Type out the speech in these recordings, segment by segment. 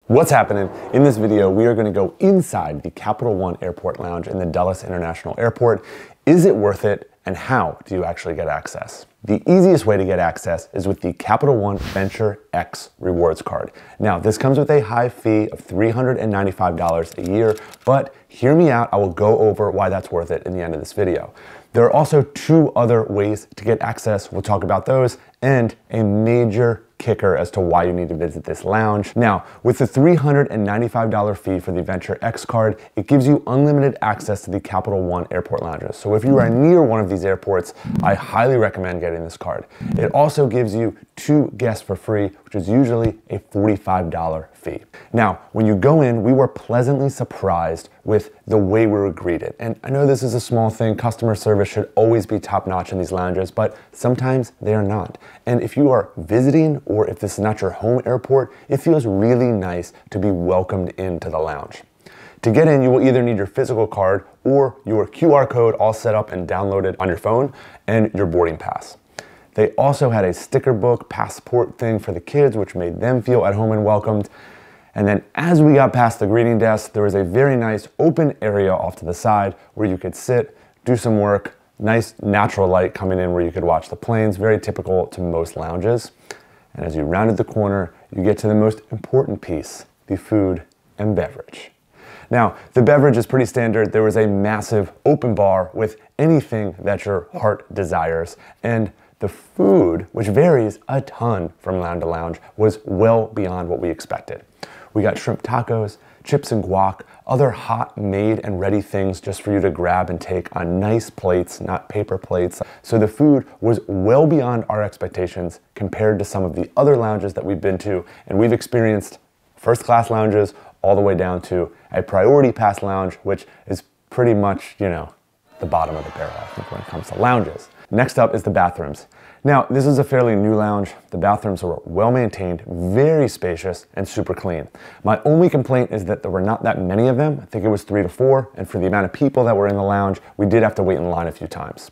What's happening? In this video, we are going to go inside the Capital One Airport Lounge in the Dulles International Airport. Is it worth it? And how do you actually get access? The easiest way to get access is with the Capital One Venture X rewards card. Now, this comes with a high fee of $395 a year, but hear me out. I will go over why that's worth it in the end of this video. There are also two other ways to get access. We'll talk about those, and a major kicker as to why you need to visit this lounge. Now, with the $395 fee for the Venture X card, it gives you unlimited access to the Capital One airport lounges. So if you are near one of these airports, I highly recommend getting this card. It also gives you 2 guests for free, which is usually a $45 fee. Now, when you go in, we were pleasantly surprised with the way we were greeted. And I know this is a small thing. Customer service should always be top-notch in these lounges, but sometimes they are not. And if you are visiting, or if this is not your home airport, it feels really nice to be welcomed into the lounge. To get in, you will either need your physical card or your QR code all set up and downloaded on your phone, and your boarding pass. They also had a sticker book passport thing for the kids, which made them feel at home and welcomed. And then as we got past the greeting desk, there was a very nice open area off to the side where you could sit, do some work, nice natural light coming in where you could watch the planes, very typical to most lounges. And as you rounded the corner, you get to the most important piece, the food and beverage. Now, the beverage is pretty standard. There was a massive open bar with anything that your heart desires. And the food, which varies a ton from lounge to lounge, was well beyond what we expected. We got shrimp tacos, chips and guac, other hot made and ready things just for you to grab and take on nice plates, not paper plates. So the food was well beyond our expectations compared to some of the other lounges that we've been to, and we've experienced first class lounges all the way down to a priority pass lounge, which is pretty much, you know, the bottom of the barrel, I think, when it comes to lounges. Next up is the bathrooms. Now, this is a fairly new lounge. The bathrooms were well maintained, very spacious, and super clean. My only complaint is that there were not that many of them. I think it was 3 to 4, and for the amount of people that were in the lounge, we did have to wait in line a few times.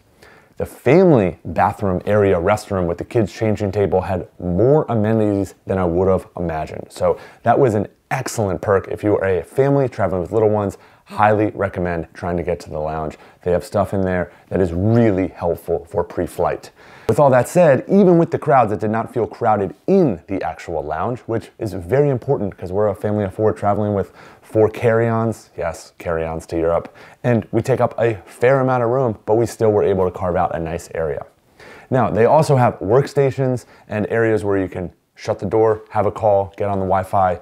The family bathroom area restroom with the kids changing table had more amenities than I would have imagined. So that was an excellent perk. If you are a family traveling with little ones, highly recommend trying to get to the lounge. They have stuff in there that is really helpful for pre-flight. With all that said, even with the crowds, it did not feel crowded in the actual lounge, which is very important because we're a family of 4 traveling with 4 carry-ons. Yes, carry-ons to Europe. And we take up a fair amount of room, but we still were able to carve out a nice area. Now, they also have workstations and areas where you can shut the door, have a call, get on the Wi-Fi.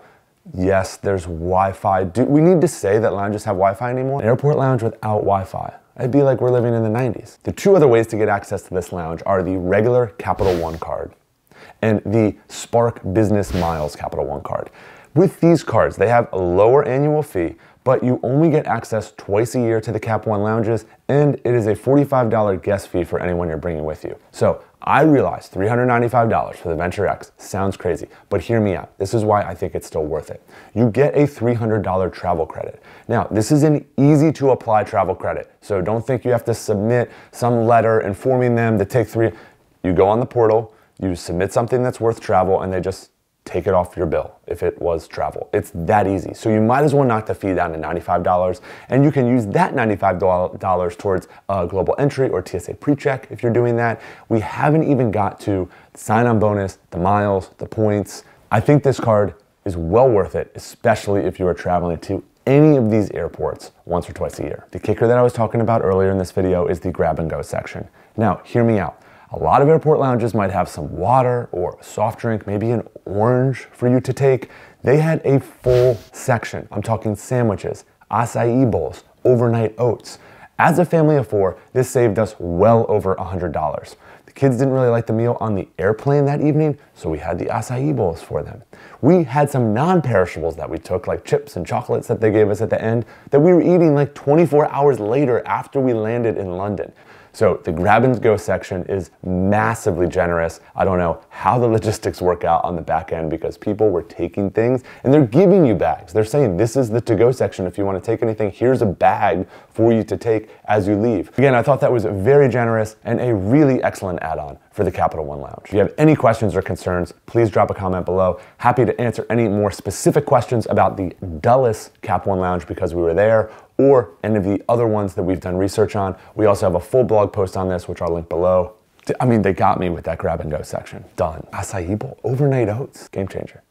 Yes, there's Wi-Fi. Do we need to say that lounges have Wi-Fi anymore? An airport lounge without Wi-Fi. It'd be like we're living in the 90s. The 2 other ways to get access to this lounge are the regular Capital One card and the Spark Business Miles Capital One card. With these cards, they have a lower annual fee, but you only get access twice a year to the Cap One lounges, and it is a $45 guest fee for anyone you're bringing with you. So I realize $395 for the Venture X sounds crazy, but hear me out. This is why I think it's still worth it. You get a $300 travel credit. Now, this is an easy to apply travel credit, so don't think you have to submit some letter informing them to take 3. You go on the portal, you submit something that's worth travel, and they just take it off your bill if it was travel. It's that easy. So you might as well knock the fee down to $95, and you can use that $95 towards a global entry or TSA pre-check if you're doing that. We haven't even got to sign-on bonus, the miles, the points. I think this card is well worth it, especially if you are traveling to any of these airports once or twice a year. The kicker that I was talking about earlier in this video is the grab and go section. Now, hear me out. A lot of airport lounges might have some water or a soft drink, maybe an orange for you to take. They had a full section. I'm talking sandwiches, acai bowls, overnight oats. As a family of 4, this saved us well over $100. The kids didn't really like the meal on the airplane that evening, so we had the acai bowls for them. We had some non-perishables that we took, like chips and chocolates that they gave us at the end, that we were eating like 24 hours later after we landed in London. So the grab and go section is massively generous. I don't know how the logistics work out on the back end because people were taking things and they're giving you bags. They're saying this is the to-go section. If you want to take anything, here's a bag for you to take as you leave. Again, I thought that was very generous and a really excellent add-on for the Capital One Lounge. If you have any questions or concerns, please drop a comment below. Happy to answer any more specific questions about the Dulles Cap One Lounge because we were there, or any of the other ones that we've done research on. We also have a full blog post on this, which I'll link below. I mean, they got me with that grab and go section. Done. Acai bowl, overnight oats, game changer.